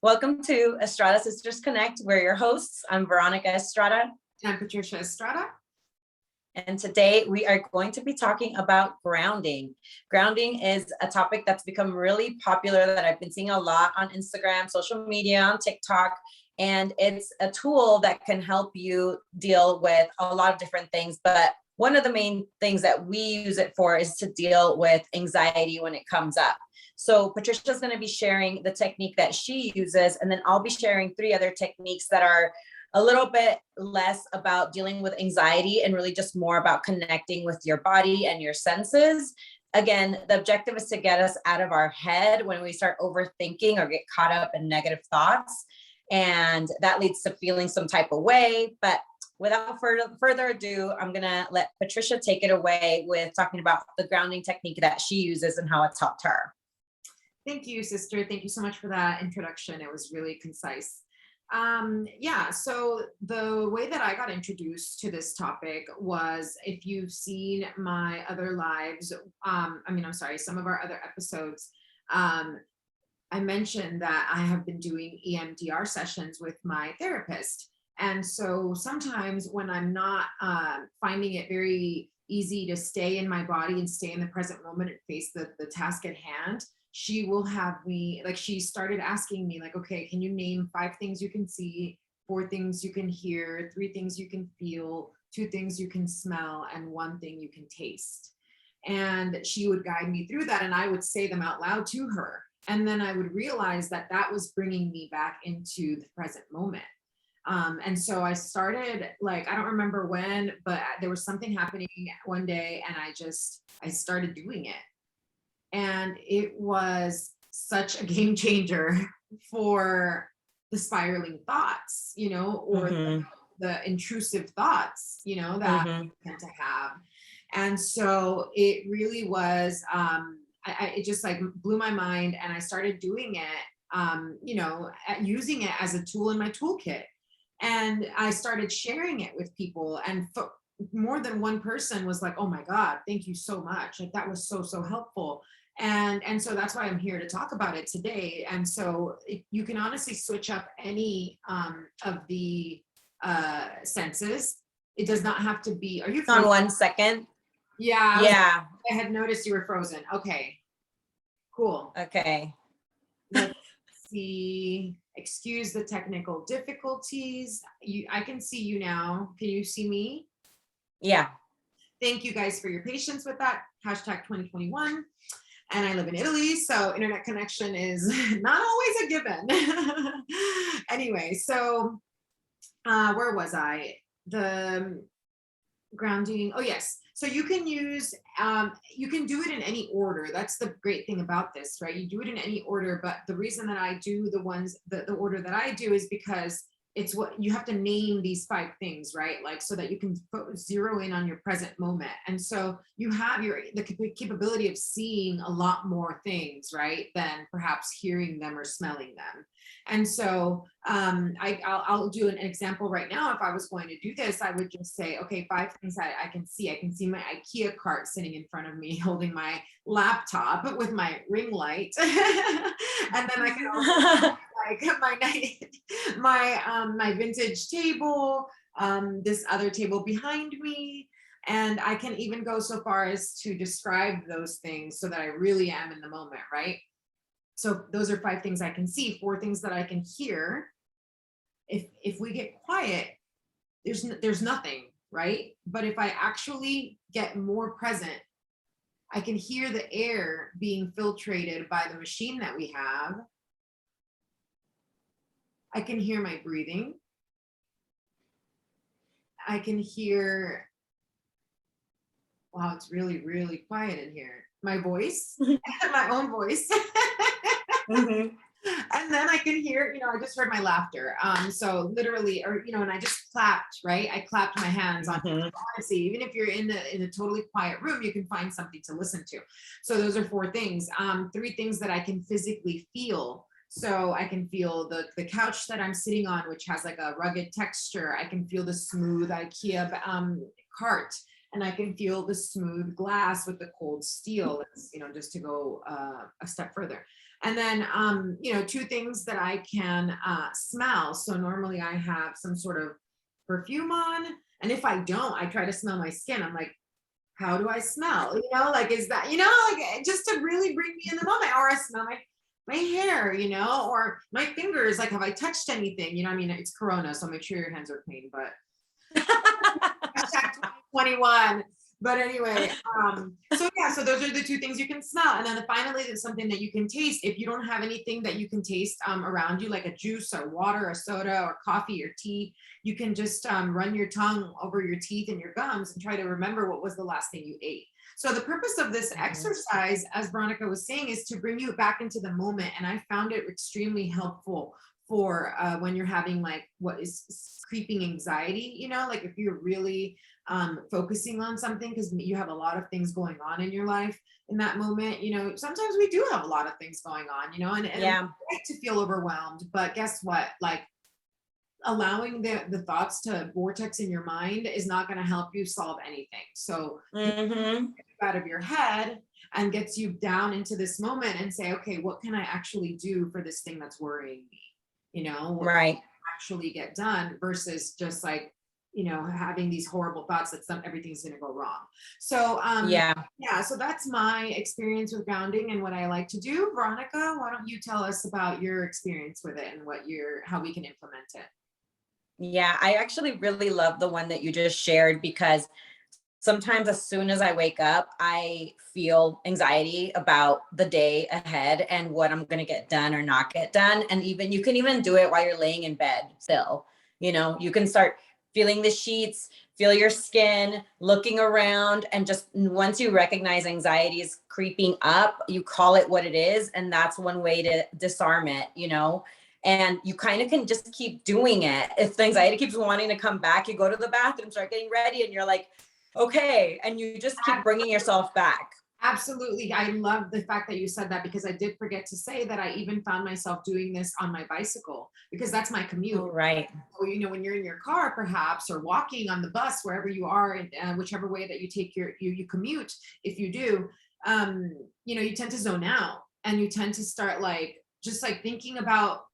Welcome to Estrada Sisters Connect. We're your hosts. I'm Veronica Estrada. I'm Patricia Estrada. And today we are going to be talking about grounding. Grounding is a topic that's become really popular that I've been seeing a lot on Instagram, social media, on TikTok. And it's a tool that can help you deal with a lot of different things. But one of the main things that we use it for is to deal with anxiety when it comes up. So Patricia's going to be sharing the technique that she uses, and then I'll be sharing 3 other techniques that are a little bit less about dealing with anxiety and really just more about connecting with your body and your senses. Again, the objective is to get us out of our head when we start overthinking or get caught up in negative thoughts. And that leads to feeling some type of way. But without further ado, I'm going to let Patricia take it away with talking about the grounding technique that she uses and how it's helped her. Thank you, sister. Thank you so much for that introduction. It was really concise. So the way that I got introduced to this topic was, if you've seen my other lives, some of our other episodes, I mentioned that I have been doing EMDR sessions with my therapist. And so sometimes when I'm not finding it very easy to stay in my body and stay in the present moment and face the task at hand, she will have me, like, she started asking me, like, okay, can you name 5 things you can see, 4 things you can hear, 3 things you can feel, 2 things you can smell, and 1 thing you can taste. And she would guide me through that, and I would say them out loud to her. And then I would realize that that was bringing me back into the present moment. And so I started, like, I don't remember when, but there was something happening one day, and I started doing it. And it was such a game changer for the spiraling thoughts, or the intrusive thoughts, that we tend to have. And so it really was, it just like blew my mind, and I started doing it, using it as a tool in my toolkit. And I started sharing it with people, and more than one person was like, oh my God, thank you so much. Like, that was so, so helpful. And so that's why I'm here to talk about it today. And so you can honestly switch up any of the senses. It does not have to be. Are you frozen? On 1 second? Yeah. I had noticed you were frozen. Okay, cool. Okay. Let's see. Excuse the technical difficulties. I can see you now. Can you see me? Yeah. Thank you guys for your patience with that. Hashtag 2021. And I live in Italy, so internet connection is not always a given. Anyway, so where was I? The grounding. Oh, yes. So you can use, you can do it in any order. That's the great thing about this, right? You do it in any order, but the reason that I do the order that I do is because it's what you have to name these 5 things, right? Like, so that you can zero in on your present moment. And so you have the capability of seeing a lot more things, right, than perhaps hearing them or smelling them. And so I'll do an example right now. If I was going to do this, I would just say, okay, 5 things I can see. I can see my IKEA cart sitting in front of me, holding my laptop with my ring light. And then I can also like my vintage table, this other table behind me. And I can even go so far as to describe those things so that I really am in the moment, right? So those are 5 things I can see, 4 things that I can hear. If we get quiet, there's nothing, right? But if I actually get more present, I can hear the air being filtrated by the machine that we have. I can hear my breathing. I can hear, wow, it's really, really quiet in here. My voice, my own voice. And then I can hear, I just heard my laughter. So literally, and I just clapped, right? I clapped my hands on, honestly, even if you're in a totally quiet room, you can find something to listen to. So those are 4 things. 3 things that I can physically feel. So I can feel the couch that I'm sitting on, which has like a rugged texture. I can feel the smooth IKEA cart, and I can feel the smooth glass with the cold steel. Just to go a step further. And then, two things that I can smell. So normally I have some sort of perfume on. And if I don't, I try to smell my skin. I'm like, how do I smell? Like, is that, like just to really bring me in the moment, or I smell my hair, or my fingers, like, have I touched anything? I mean, it's Corona, so make sure your hands are clean, but hashtag 2021. But anyway, so yeah, so those are the two things you can smell. And then finally, there's something that you can taste. If you don't have anything that you can taste around you, like a juice or water or soda or coffee or tea, you can just run your tongue over your teeth and your gums and try to remember what was the last thing you ate. So the purpose of this exercise, as Veronica was saying, is to bring you back into the moment. And I found it extremely helpful for when you're having like what is creeping anxiety, like if you're really focusing on something because you have a lot of things going on in your life in that moment. Sometimes we do have a lot of things going on, and Yeah. we like to feel overwhelmed, but guess what? Like, allowing the thoughts to vortex in your mind is not going to help you solve anything. So out of your head and gets you down into this moment and say, okay, what can I actually do for this thing that's worrying me? What Right. can I actually get done versus just like, having these horrible thoughts that everything's going to go wrong. So, Yeah. so that's my experience with grounding and what I like to do. Veronica, why don't you tell us about your experience with it and how we can implement it? Yeah, I actually really love the one that you just shared because sometimes as soon as I wake up, I feel anxiety about the day ahead and what I'm going to get done or not get done. And even you can even do it while you're laying in bed still. You can start feeling the sheets, feel your skin, looking around, and just once you recognize anxiety is creeping up, you call it what it is. And that's one way to disarm it. And you kind of can just keep doing it. If the anxiety keeps wanting to come back, you go to the bathroom, start getting ready, and you're like, okay. And you just keep bringing yourself back. Absolutely. I love the fact that you said that because I did forget to say that I even found myself doing this on my bicycle because that's my commute. Oh, right. So, when you're in your car, perhaps, or walking on the bus, wherever you are, whichever way that you take you commute, if you do, you tend to zone out and you tend to start like, just like thinking about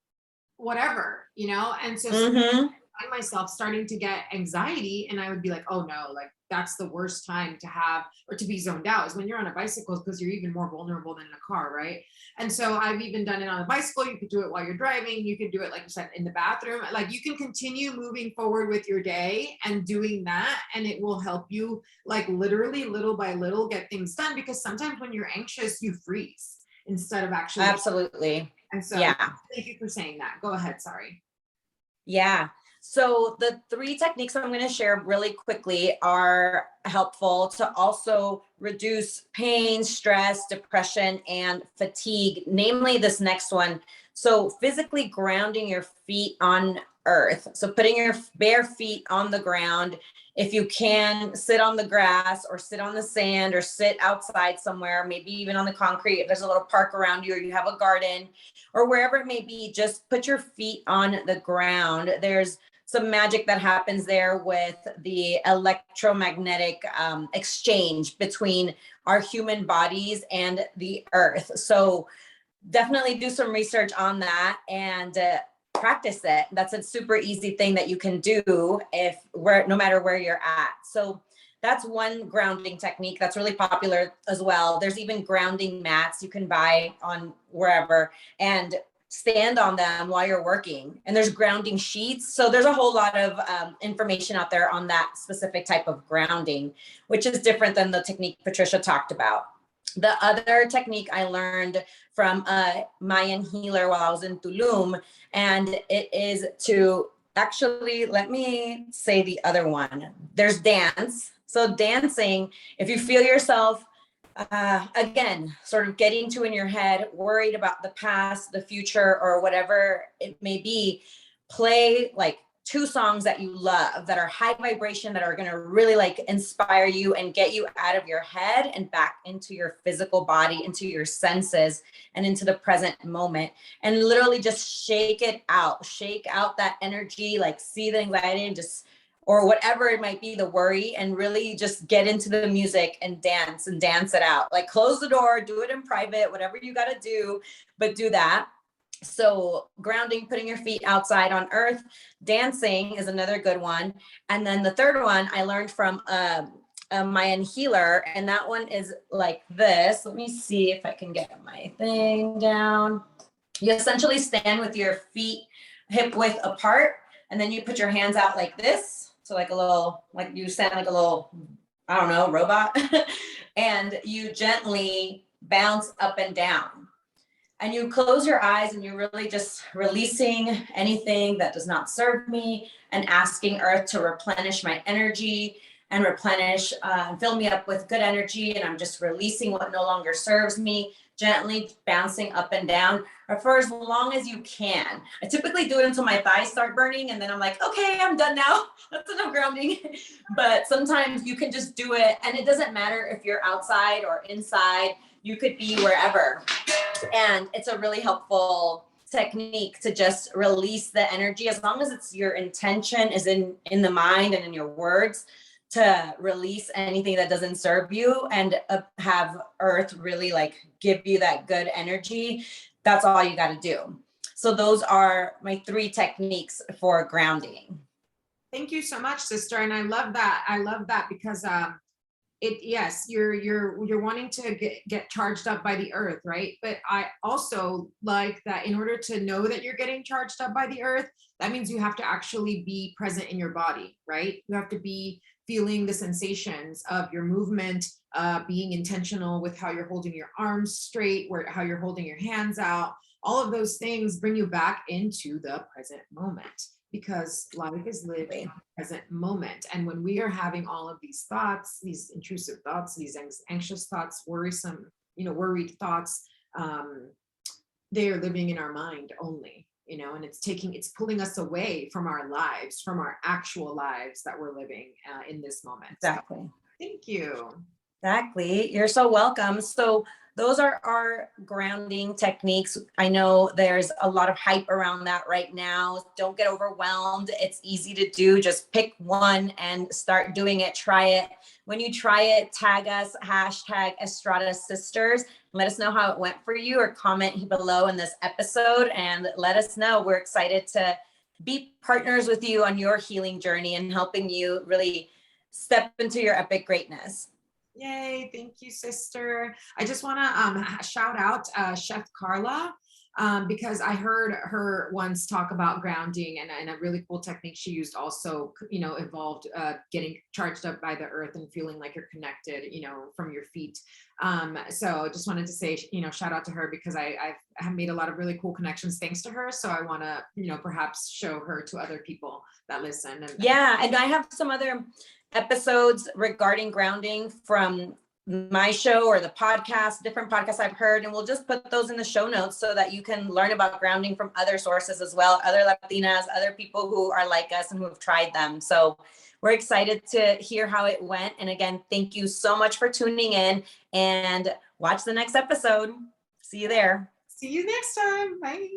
whatever, and so Mm-hmm. find myself starting to get anxiety and I would be like, oh no, like that's the worst time to have or to be zoned out is when you're on a bicycle because you're even more vulnerable than in a car, right? And so I've even done it on a bicycle. You could do it while you're driving. You could do it, like you said, in the bathroom. Like you can continue moving forward with your day and doing that. And it will help you like literally little by little get things done because sometimes when you're anxious, you freeze instead of actually. Absolutely. And so Yeah. thank you for saying that. Go ahead. Sorry. Yeah. So the three techniques I'm going to share really quickly are helpful to also reduce pain, stress, depression, and fatigue, namely this next one. So physically grounding your feet on earth. So putting your bare feet on the ground. If you can, sit on the grass or sit on the sand or sit outside somewhere, maybe even on the concrete. If there's a little park around you or you have a garden or wherever it may be, just put your feet on the ground. There's some magic that happens there with the electromagnetic exchange between our human bodies and the earth. So definitely do some research on that and practice it. That's a super easy thing that you can do no matter where you're at. So that's one grounding technique that's really popular as well. There's even grounding mats you can buy on wherever and stand on them while you're working. And there's grounding sheets. So there's a whole lot of information out there on that specific type of grounding, which is different than the technique Patricia talked about. The other technique I learned from a Mayan healer while I was in Tulum, and it is to actually, let me say the other one. There's dance. So dancing, if you feel yourself, again, sort of getting to in your head, worried about the past, the future, or whatever it may be, play like 2 songs that you love that are high vibration, that are going to really like inspire you and get you out of your head and back into your physical body, into your senses and into the present moment, and literally just shake out that energy, like see the anxiety and just or whatever it might be, the worry, and really just get into the music and dance it out. Like close the door, do it in private, whatever you got to do, but do that. So grounding, putting your feet outside on earth, dancing is another good one. And then the third one I learned from a Mayan healer, and that one is like this. Let me see if I can get my thing down. You essentially stand with your feet hip width apart, and then you put your hands out like this. So like a little, like you stand like a little, I don't know, robot. And you gently bounce up and down. And you close your eyes and you're really just releasing anything that does not serve me and asking earth to replenish my energy and replenish and fill me up with good energy. And I'm just releasing what no longer serves me, gently bouncing up and down or for as long as you can. I typically do it until my thighs start burning, and then I'm like, okay, I'm done now. That's enough grounding. But sometimes you can just do it, and it doesn't matter if you're outside or inside. You could be wherever. And it's a really helpful technique to just release the energy, as long as it's your intention is in the mind and in your words, to release anything that doesn't serve you and have earth really like give you that good energy. That's all you got to do. So those are my 3 techniques for grounding. Thank you so much, sister. And I love that because yes, you're wanting to get charged up by the earth, right? But I also like that in order to know that you're getting charged up by the earth, that means you have to actually be present in your body, right? You have to be feeling the sensations of your movement, being intentional with how you're holding your arms straight, how you're holding your hands out. All of those things bring you back into the present moment, because life is lived in the present moment. And when we are having all of these thoughts, these intrusive thoughts, these anxious thoughts, worrisome, worried thoughts, they are living in our mind only, and it's pulling us away from our lives, from our actual lives that we're living in this moment. Exactly. So, thank you. Exactly. You're so welcome. So those are our grounding techniques. I know there's a lot of hype around that right now. Don't get overwhelmed. It's easy to do. Just pick one and start doing it. Try it. When you try it, tag us, hashtag Estrada Sisters. Let us know how it went for you, or comment below in this episode and let us know. We're excited to be partners with you on your healing journey and helping you really step into your epic greatness. Yay, thank you, sister. I just want to shout out Chef Carla, because I heard her once talk about grounding, and a really cool technique she used also, involved getting charged up by the earth and feeling like you're connected, from your feet. So just wanted to say, shout out to her, because I have made a lot of really cool connections thanks to her. So I want to, perhaps show her to other people that listen. Yeah, and I have some other episodes regarding grounding from my show or the podcast, different podcasts I've heard, and we'll just put those in the show notes so that you can learn about grounding from other sources as well, other Latinas, other people who are like us and who have tried them. So we're excited to hear how it went. And again, thank you so much for tuning in, and watch the next episode. See you there. See you next time. Bye.